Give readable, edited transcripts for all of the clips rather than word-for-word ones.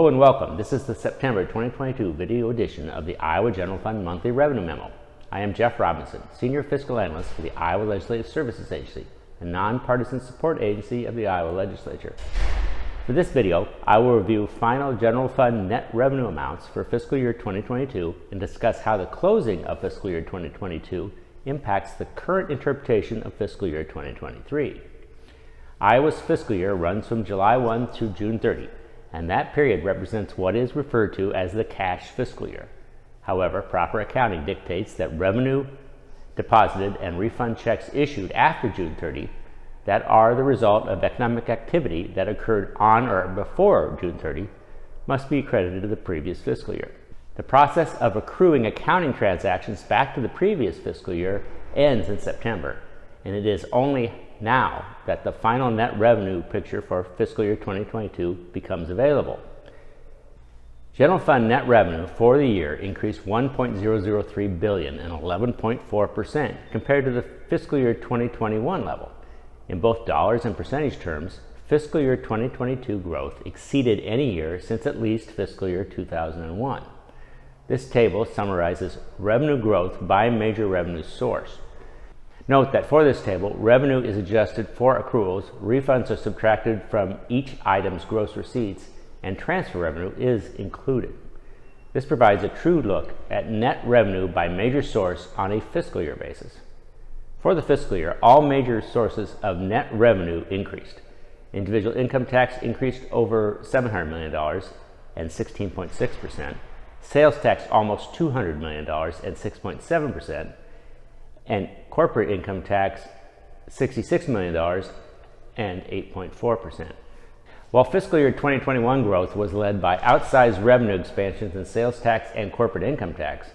Hello and welcome. This is the September 2022 video edition of the Iowa General Fund Monthly Revenue Memo. I am Jeff Robinson, Senior Fiscal Analyst for the Iowa Legislative Services Agency, a nonpartisan support agency of the Iowa Legislature. For this video, I will review final general fund net revenue amounts for fiscal year 2022 and discuss how the closing of fiscal year 2022 impacts the current interpretation of fiscal year 2023. Iowa's fiscal year runs from July 1 through June 30, and that period represents what is referred to as the cash fiscal year. However, proper accounting dictates that revenue deposited and refund checks issued after June 30 that are the result of economic activity that occurred on or before June 30 must be credited to the previous fiscal year. The process of accruing accounting transactions back to the previous fiscal year ends in September, and it is only now that the final net revenue picture for fiscal year 2022 becomes available. General fund net revenue for the year increased $1.003 billion and 11.4% compared to the fiscal year 2021 level. In both dollars and percentage terms, fiscal year 2022 growth exceeded any year since at least fiscal year 2001. This table summarizes revenue growth by major revenue source. Note that for this table, revenue is adjusted for accruals, refunds are subtracted from each item's gross receipts, and transfer revenue is included. This provides a true look at net revenue by major source on a fiscal year basis. For the fiscal year, all major sources of net revenue increased. Individual income tax increased over $700 million and 16.6%, sales tax almost $200 million and 6.7%, and corporate income tax $66 million and 8.4%. While fiscal year 2021 growth was led by outsized revenue expansions in sales tax and corporate income tax,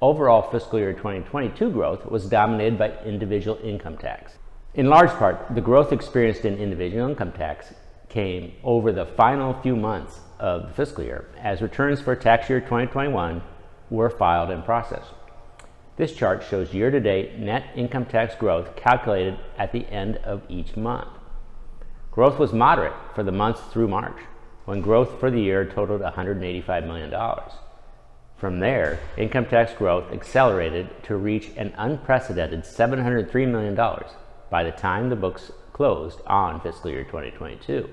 overall fiscal year 2022 growth was dominated by individual income tax. In large part, the growth experienced in individual income tax came over the final few months of the fiscal year, as returns for tax year 2021 were filed and processed. This chart shows year-to-date net income tax growth calculated at the end of each month. Growth was moderate for the months through March, when growth for the year totaled $185 million. From there, income tax growth accelerated to reach an unprecedented $703 million by the time the books closed on fiscal year 2022.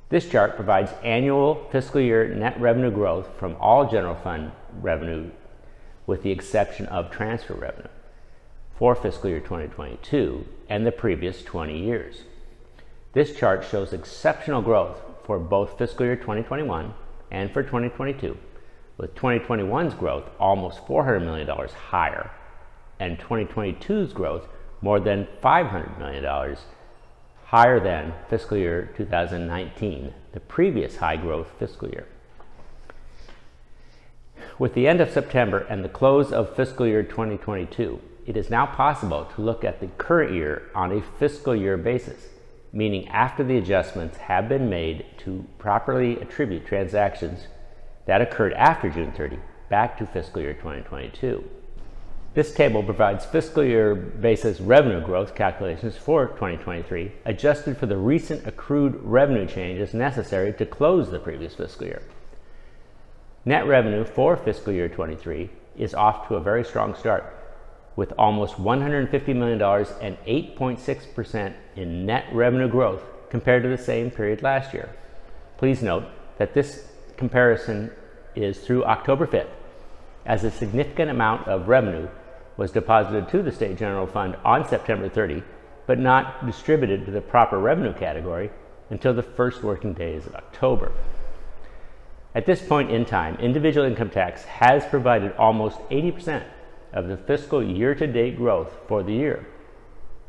This chart provides annual fiscal year net revenue growth from all general fund revenue with the exception of transfer revenue, for fiscal year 2022 and the previous 20 years. This chart shows exceptional growth for both fiscal year 2021 and for 2022, with 2021's growth almost $400 million higher and 2022's growth more than $500 million higher than fiscal year 2019, the previous high growth fiscal year. With the end of September and the close of fiscal year 2022, it is now possible to look at the current year on a fiscal year basis, meaning after the adjustments have been made to properly attribute transactions that occurred after June 30 back to fiscal year 2022. This table provides fiscal year basis revenue growth calculations for 2023, adjusted for the recent accrued revenue changes necessary to close the previous fiscal year. Net revenue for fiscal year 23 is off to a very strong start, with almost $150 million and 8.6% in net revenue growth compared to the same period last year. Please note that this comparison is through October 5th, as a significant amount of revenue was deposited to the State General Fund on September 30, but not distributed to the proper revenue category until the first working days of October. At this point in time, individual income tax has provided almost 80% of the fiscal year-to-date growth for the year.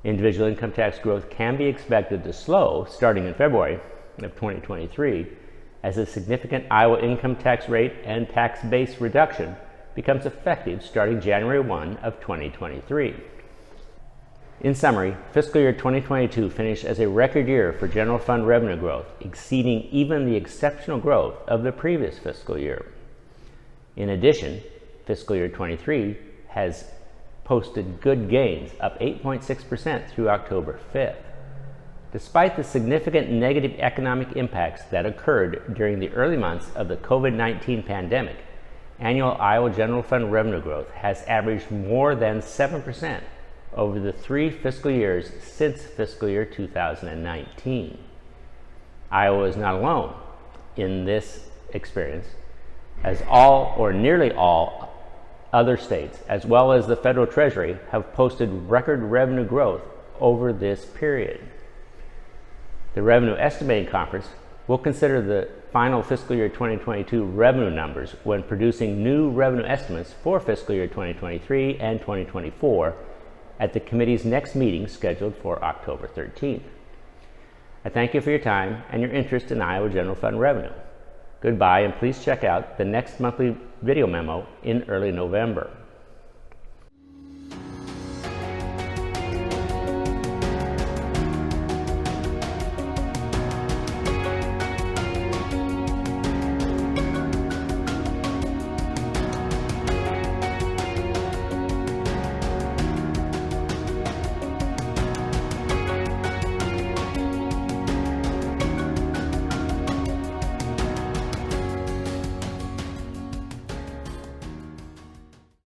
Individual income tax growth can be expected to slow starting in February of 2023 as a significant Iowa income tax rate and tax base reduction becomes effective starting January 1 of 2023. In summary, fiscal year 2022 finished as a record year for general fund revenue growth, exceeding even the exceptional growth of the previous fiscal year. In addition, fiscal year 23 has posted good gains, up 8.6% through October 5th. Despite the significant negative economic impacts that occurred during the early months of the COVID-19 pandemic, annual Iowa General Fund revenue growth has averaged more than 7% over the 3 fiscal years since fiscal year 2019. Iowa is not alone in this experience, as all or nearly all other states, as well as the federal treasury, have posted record revenue growth over this period. The Revenue Estimating Conference will consider the final fiscal year 2022 revenue numbers when producing new revenue estimates for fiscal year 2023 and 2024 at the committee's next meeting scheduled for October 13th. I thank you for your time and your interest in Iowa General Fund revenue. Goodbye, and please check out the next monthly video memo in early November.